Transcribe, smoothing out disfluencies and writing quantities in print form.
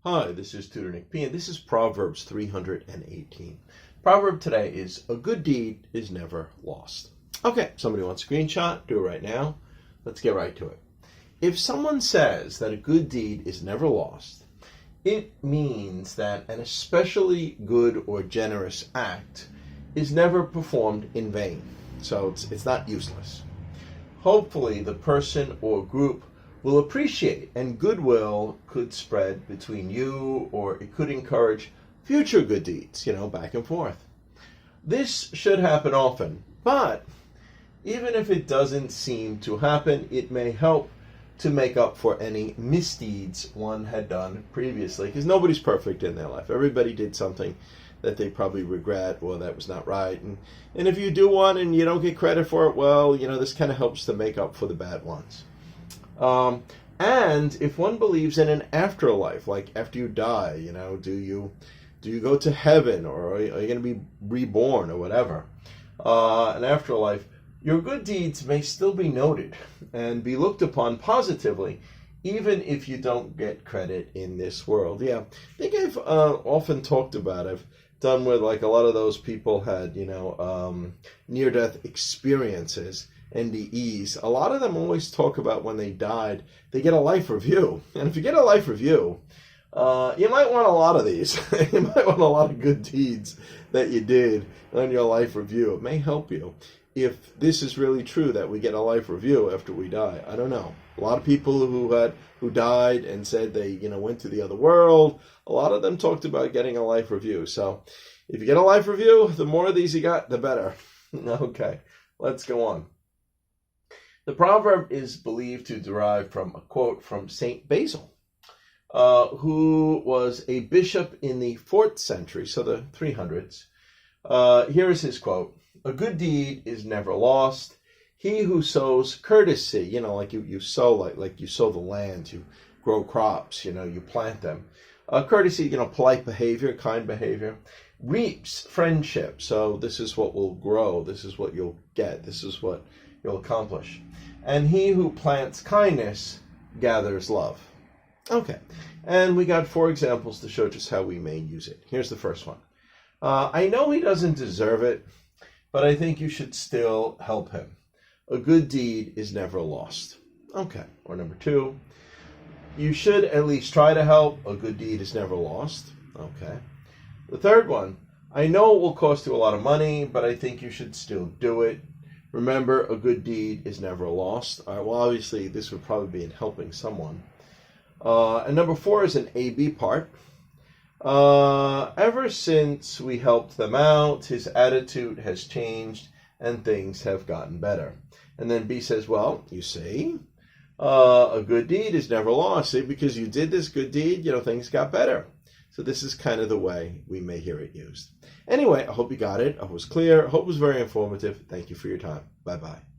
Hi, this is Tutor Nick P, and this is Proverbs 318. Proverb today is, a good deed is never lost. Okay, somebody wants a screenshot? Do it right now. Let's get right to it. If someone says that a good deed is never lost, it means that an especially good or generous act is never performed in vain. So it's not useless. Hopefully, the person or group will appreciate, and goodwill could spread between you, or it could encourage future good deeds, back and forth. This should happen often, but even if it doesn't seem to happen, it may help to make up for any misdeeds one had done previously, because nobody's perfect in their life. Everybody did something that they probably regret, or that was not right. And if you do one and you don't get credit for it, well, this kind of helps to make up for the bad ones. And if one believes in an afterlife, like after you die, do you go to heaven, or are you going to be reborn, or whatever? An afterlife, your good deeds may still be noted and be looked upon positively, even if you don't get credit in this world. Yeah, I think I've often talked about, I've done with like a lot of those people had, near-death experiences, NDEs. A lot of them always talk about when they died, they get a life review. And if you get a life review, you might want a lot of these. You might want a lot of good deeds that you did on your life review. It may help you. If this is really true that we get a life review after we die, I don't know. A lot of people who died and said they went to the other world, a lot of them talked about getting a life review. So if you get a life review, the more of these you got, the better. Okay, let's go on. The proverb is believed to derive from a quote from Saint Basil, who was a bishop in the 4th century, so the 300s. Here is his quote: "A good deed is never lost. He who sows courtesy," like you sow, like you sow the land, you grow crops, you plant them. Courtesy, polite behavior, kind behavior, reaps friendship. So this is what will grow. This is what you'll get. This is what you'll accomplish. And he who plants kindness gathers love. Okay, and we got 4 examples to show just how we may use it. Here's the first one. I know he doesn't deserve it, but I think you should still help him. A good deed is never lost. Okay, or number 2, you should at least try to help. A good deed is never lost. Okay. The third one, I know it will cost you a lot of money, but I think you should still do it. Remember, a good deed is never lost. All right, well, obviously, this would probably be in helping someone. And number 4 is an A-B part. Ever since we helped them out, his attitude has changed and things have gotten better. And then B says, well, you see, a good deed is never lost. See, because you did this good deed, things got better. So this is kind of the way we may hear it used. Anyway, I hope you got it. I hope it was clear. I hope it was very informative. Thank you for your time. Bye-bye.